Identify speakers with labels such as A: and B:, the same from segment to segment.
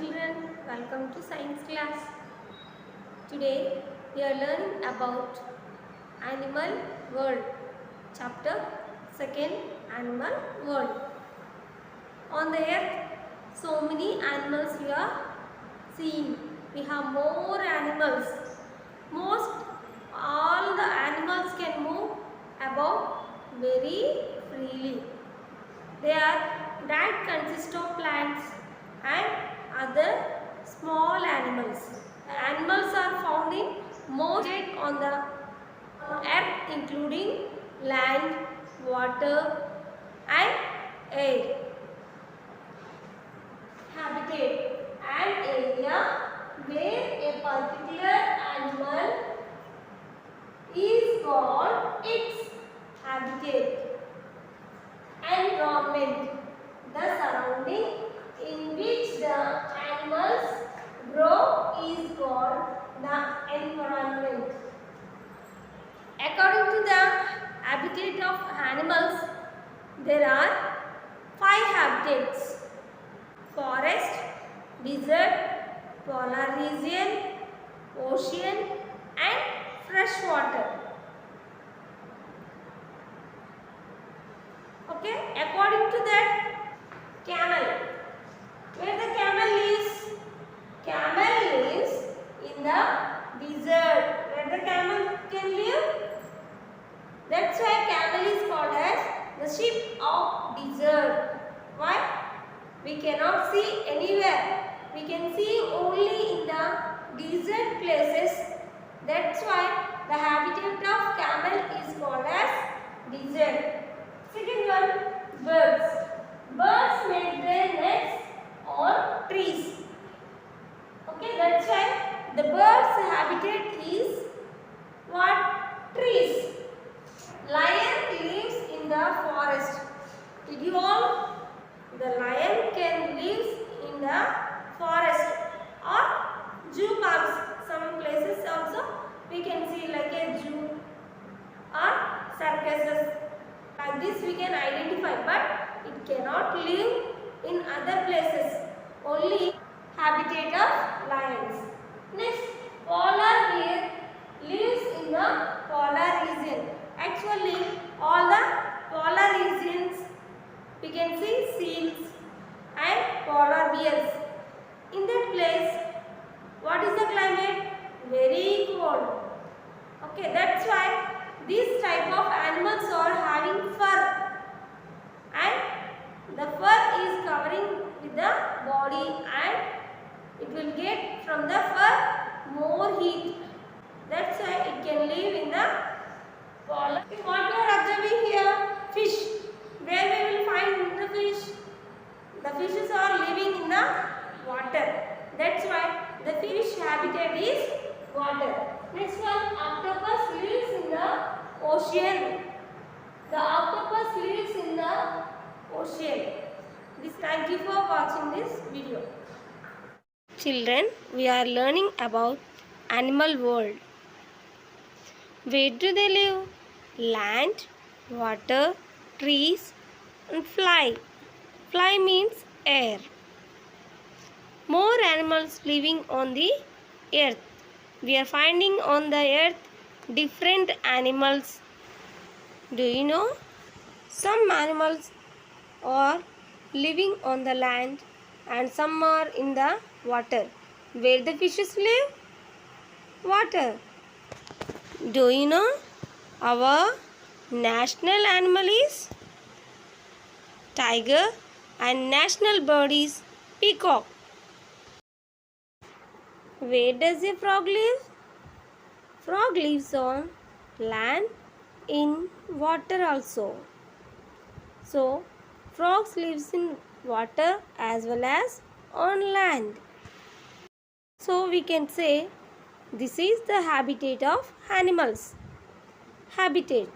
A: children, welcome to science class. Today we are learning about animal world. Chapter 2nd, Animal World. On the earth, so many animals we are seeing. We have more animals. Most all the animals can move about very freely. Their diet consists of plants and other small animals. Animals are found in most on the earth, including land, water and air. Habitat: an area where a particular animal is called its habitat. Environment: the surrounding in which the animals grow is called the environment. According to the habitat of animals, there are 5 habitats: forest, desert, polar region, ocean and freshwater. Okay, according to that, camel. Where the camel lives? Camel lives in the desert. Where the camel can live? That's why camel is called as the sheep of desert. Why? We cannot see anywhere. We can see only in the desert places. That's why the habitat of camel is called as desert. Second one, birds. Birds make their nests on trees. Okay, that's why the bird's habitat is what? Trees. Lion lives in the forest. Did you all? The lion can live in the forest or zoo parks. Some places also we can see like a zoo or circuses. Like this we can identify, but it cannot live in other places. Only habitat of lions. Next, polar bear lives in the polar region. Actually, all the polar regions we can see seals and polar bears. In that place, what is the climate? Very cold. Okay, that's why this type of animals are having fur, and the fur is covering with the body, and it will get from the fur more heat. That's why it can live in the polar. What you are observing here? Fish. Where we will find the fish? The fishes are living in the water. That's why the fish habitat is water. Next one, octopus lives in the ocean. The octopus lives in the ocean. Thank you for watching this video. Children, we are learning about animal world. Where do they live? Land, water, trees and fly. Fly means air. More animals living on the earth. We are finding on the earth different animals. Do you know? Some animals are living on the land and some are in the water. Where the fishes live? Water. Do you know our national animal is tiger and national bird is peacock? Where does a frog live? Frog lives on land, in water also. So, frogs lives in water as well as on land. So, we can say this is the habitat of animals. Habitat: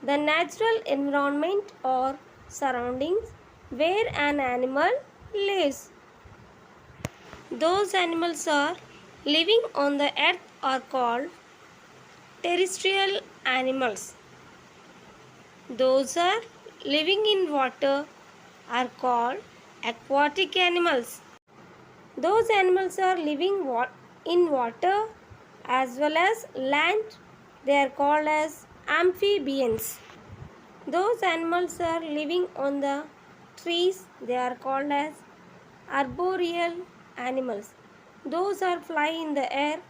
A: the natural environment or surroundings where an animal lives. Those animals are living on the earth are called terrestrial animals. Those are living in water are called aquatic animals. Those animals are living in water as well as land. They are called as amphibians. Those animals are living on the trees. They are called as arboreal animals. Those are fly in the air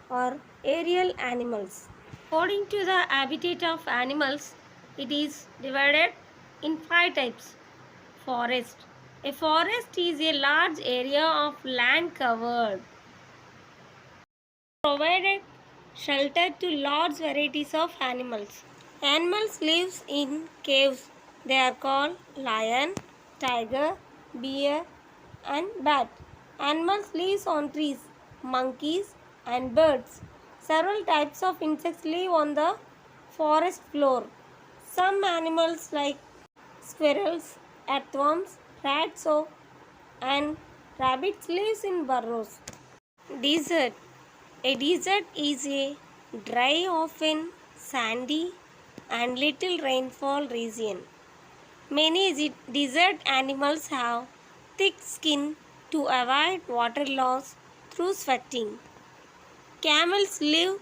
A: or aerial animals. According to the habitat of animals, it is divided in 5 types. Forest. A forest is a large area of land covered, provided shelter to large varieties of animals. Animals live in caves. They are called lion, tiger, bear, and bat. Animals live on trees, monkeys, and birds. Several types of insects live on the forest floor. Some animals like squirrels, earthworms, rats, and rabbits live in burrows. Desert. A desert is a dry, often sandy, and little rainfall region. Many desert animals have thick skin to avoid water loss through sweating. Camels live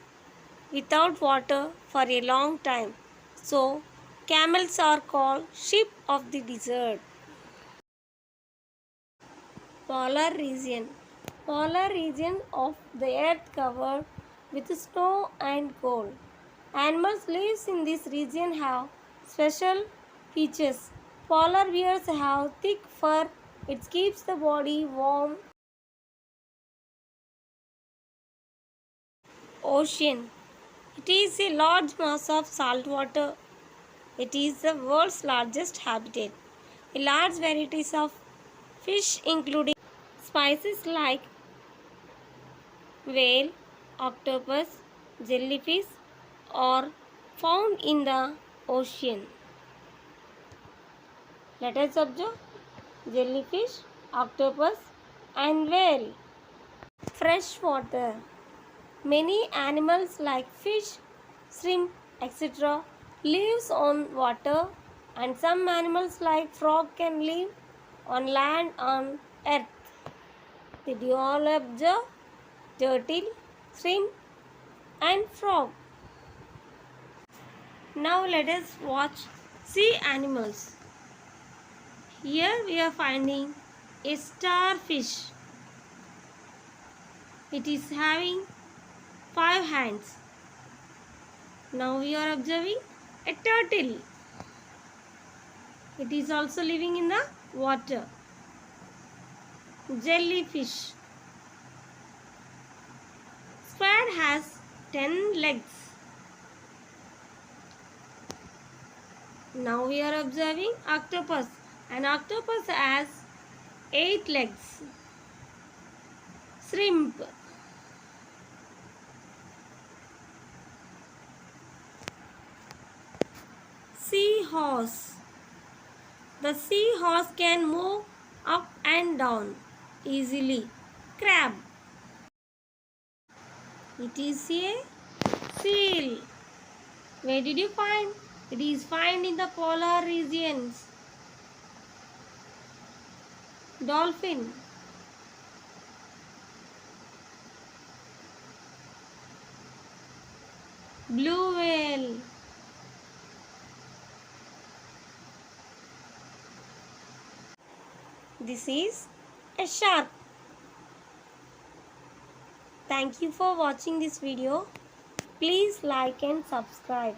A: without water for a long time, so camels are called sheep of the desert. Polar region. Polar region of the earth covered with snow and cold. Animals live in this region have special features. Polar bears have thick fur. It keeps the body warm. Ocean. It is a large mass of salt water. It is the world's largest habitat. A large varieties of fish including species like whale, octopus, jellyfish are found in the ocean. Let us observe jellyfish, octopus, and whale. Fresh water. Many animals like fish, shrimp, etc. lives on water, and some animals like frog can live on land on earth. Did you all observe turtle, shrimp, and frog? Now let us watch sea animals. Here we are finding a starfish. It is having 5 hands. Now we are observing a turtle. It is also living in the water. Jellyfish. Squid has 10 legs. Now we are observing octopus. An octopus has 8 legs. Shrimp. Seahorse. The seahorse can move up and down easily. Crab. It is a seal. Where did you find? It is found in the polar regions. Dolphin. Blue whale. This is a shark. Thank you for watching this video. Please like and subscribe.